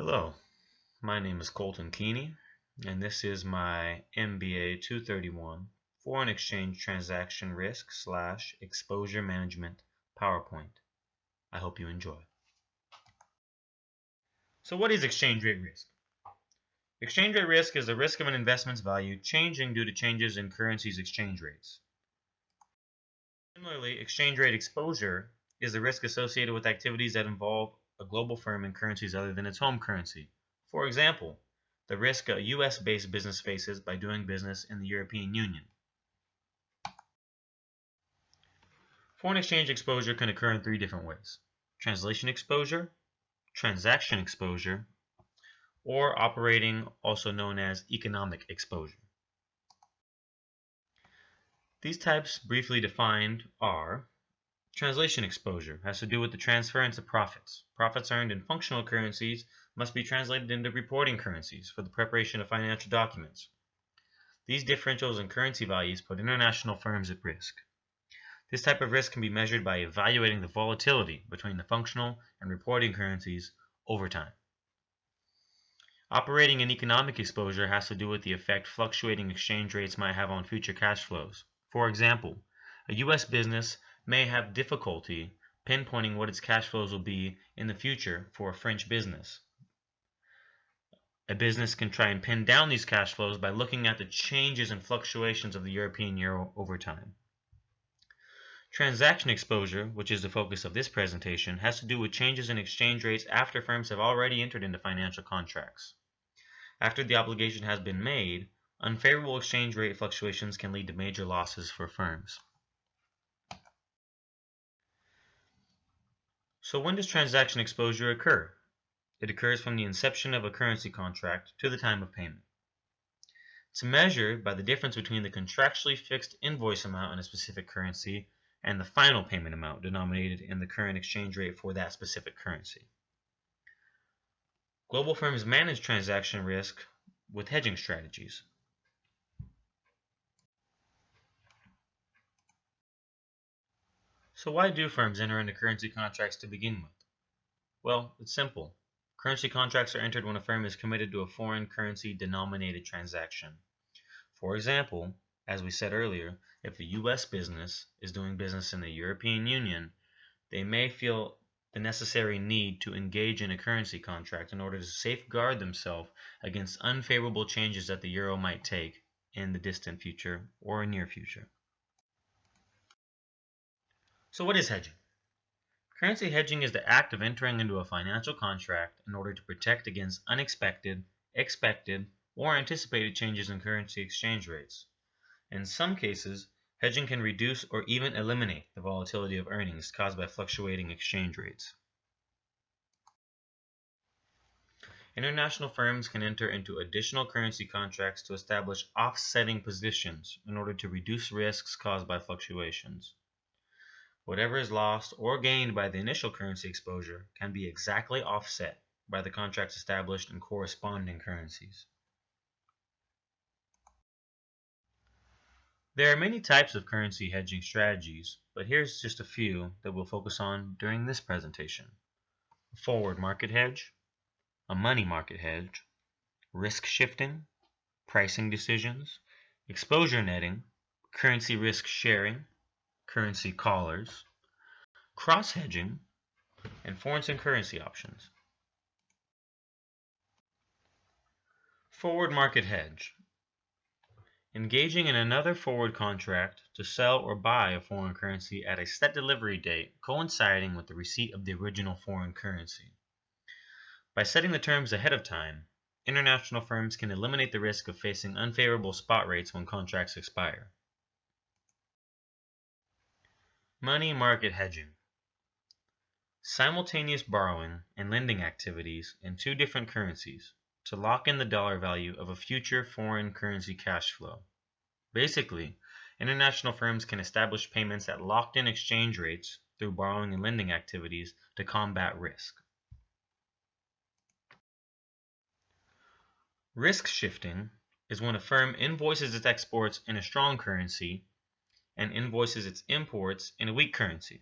Hello, my name is Colton Keeney, and this is my MBA 231 Foreign Exchange Transaction Risk / Exposure Management PowerPoint. I hope you enjoy. So what is exchange rate risk? Exchange rate risk is the risk of an investment's value changing due to changes in currency's exchange rates. Similarly, exchange rate exposure is the risk associated with activities that involve a global firm in currencies other than its home currency. For example, the risk a US-based business faces by doing business in the European Union. Foreign exchange exposure can occur in three different ways: translation exposure, transaction exposure, or operating, also known as economic exposure. These types, briefly defined, are: translation exposure has to do with the transference of profits. Profits earned in functional currencies must be translated into reporting currencies for the preparation of financial documents. These differentials in currency values put international firms at risk. This type of risk can be measured by evaluating the volatility between the functional and reporting currencies over time. Operating and economic exposure has to do with the effect fluctuating exchange rates might have on future cash flows. For example, a U.S. business may have difficulty pinpointing what its cash flows will be in the future for a French business. A business can try and pin down these cash flows by looking at the changes and fluctuations of the European euro over time. Transaction exposure, which is the focus of this presentation, has to do with changes in exchange rates after firms have already entered into financial contracts. After the obligation has been made, unfavorable exchange rate fluctuations can lead to major losses for firms. So when does transaction exposure occur? It occurs from the inception of a currency contract to the time of payment. It's measured by the difference between the contractually fixed invoice amount in a specific currency and the final payment amount denominated in the current exchange rate for that specific currency. Global firms manage transaction risk with hedging strategies. So why do firms enter into currency contracts to begin with? Well, it's simple. Currency contracts are entered when a firm is committed to a foreign currency denominated transaction. For example, as we said earlier, if a U.S. business is doing business in the European Union, they may feel the necessary need to engage in a currency contract in order to safeguard themselves against unfavorable changes that the euro might take in the distant future or near future. So what is hedging? Currency hedging is the act of entering into a financial contract in order to protect against unexpected, expected, or anticipated changes in currency exchange rates. In some cases, hedging can reduce or even eliminate the volatility of earnings caused by fluctuating exchange rates. International firms can enter into additional currency contracts to establish offsetting positions in order to reduce risks caused by fluctuations. Whatever is lost or gained by the initial currency exposure can be exactly offset by the contracts established in corresponding currencies. There are many types of currency hedging strategies, but here's just a few that we'll focus on during this presentation: a forward market hedge, a money market hedge, risk shifting, pricing decisions, exposure netting, currency risk sharing, currency collars, cross hedging, and foreign currency options. Forward market hedge. Engaging in another forward contract to sell or buy a foreign currency at a set delivery date coinciding with the receipt of the original foreign currency. By setting the terms ahead of time, international firms can eliminate the risk of facing unfavorable spot rates when contracts expire. Money market hedging. Simultaneous borrowing and lending activities in two different currencies to lock in the dollar value of a future foreign currency cash flow. Basically, international firms can establish payments at locked-in exchange rates through borrowing and lending activities to combat risk. Risk shifting is when a firm invoices its exports in a strong currency and invoices its imports in a weak currency.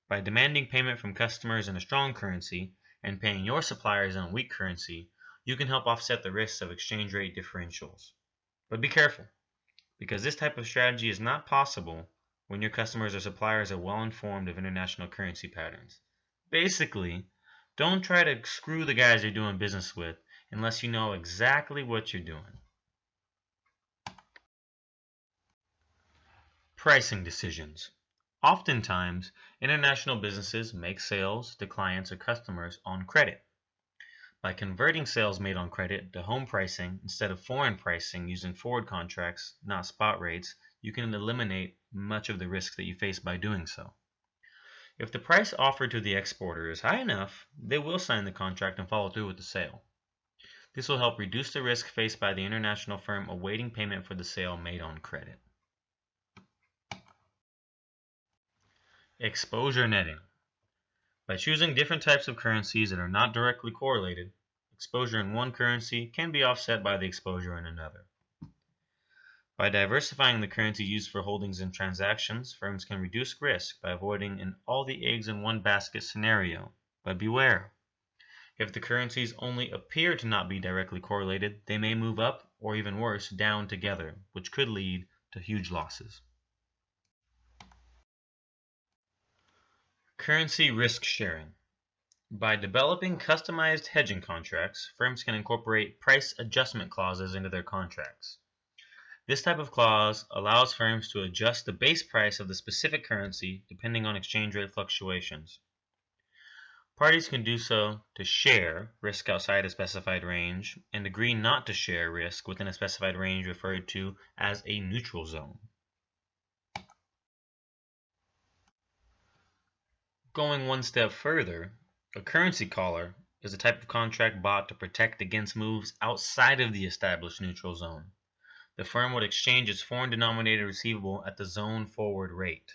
By demanding payment from customers in a strong currency, and paying your suppliers in weak currency, you can help offset the risks of exchange rate differentials. But be careful, because this type of strategy is not possible when your customers or suppliers are well informed of international currency patterns. Basically, don't try to screw the guys you're doing business with unless you know exactly what you're doing. Pricing decisions. Oftentimes, international businesses make sales to clients or customers on credit. By converting sales made on credit to home pricing instead of foreign pricing using forward contracts, not spot rates, you can eliminate much of the risk that you face by doing so. If the price offered to the exporter is high enough, they will sign the contract and follow through with the sale. This will help reduce the risk faced by the international firm awaiting payment for the sale made on credit. Exposure netting. By choosing different types of currencies that are not directly correlated, exposure in one currency can be offset by the exposure in another. By diversifying the currency used for holdings and transactions, firms can reduce risk by avoiding an all the eggs in one basket scenario. But beware, if the currencies only appear to not be directly correlated, they may move up, or even worse, down together, which could lead to huge losses. Currency risk sharing. By developing customized hedging contracts, firms can incorporate price adjustment clauses into their contracts. This type of clause allows firms to adjust the base price of the specific currency depending on exchange rate fluctuations. Parties can do so to share risk outside a specified range and agree not to share risk within a specified range referred to as a neutral zone. Going one step further, a currency collar is a type of contract bought to protect against moves outside of the established neutral zone. The firm would exchange its foreign denominated receivable at the zone forward rate.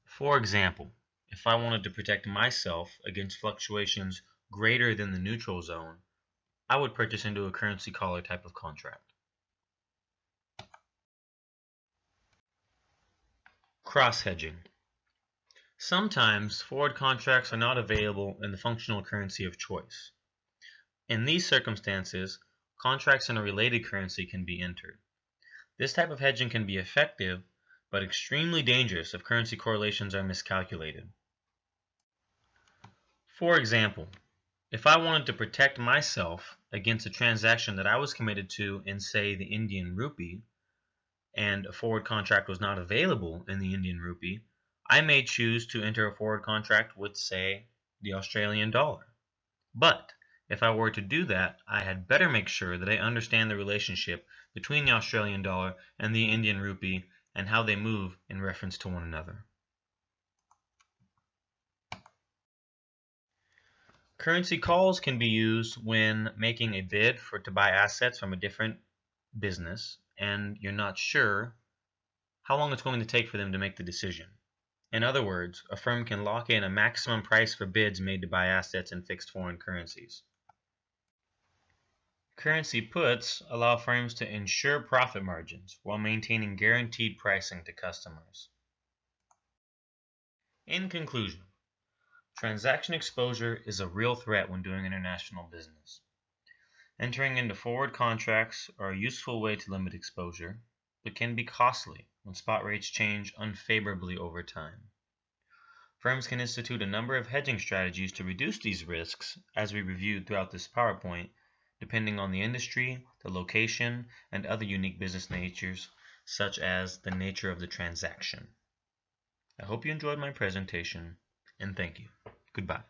For example, if I wanted to protect myself against fluctuations greater than the neutral zone, I would purchase into a currency collar type of contract. Cross-hedging. Sometimes forward contracts are not available in the functional currency of choice. In these circumstances, contracts in a related currency can be entered. This type of hedging can be effective, but extremely dangerous if currency correlations are miscalculated. For example, if I wanted to protect myself against a transaction that I was committed to in, say, the Indian rupee, and a forward contract was not available in the Indian rupee, I may choose to enter a forward contract with, say, the Australian dollar. But if I were to do that, I had better make sure that I understand the relationship between the Australian dollar and the Indian rupee and how they move in reference to one another. Currency calls can be used when making a bid to buy assets from a different business and you're not sure how long it's going to take for them to make the decision. In other words, a firm can lock in a maximum price for bids made to buy assets in fixed foreign currencies. Currency puts allow firms to ensure profit margins while maintaining guaranteed pricing to customers. In conclusion, transaction exposure is a real threat when doing international business. Entering into forward contracts are a useful way to limit exposure, but can be costly when spot rates change unfavorably over time. Firms can institute a number of hedging strategies to reduce these risks, as we reviewed throughout this PowerPoint, depending on the industry, the location, and other unique business natures, such as the nature of the transaction. I hope you enjoyed my presentation, and thank you. Goodbye.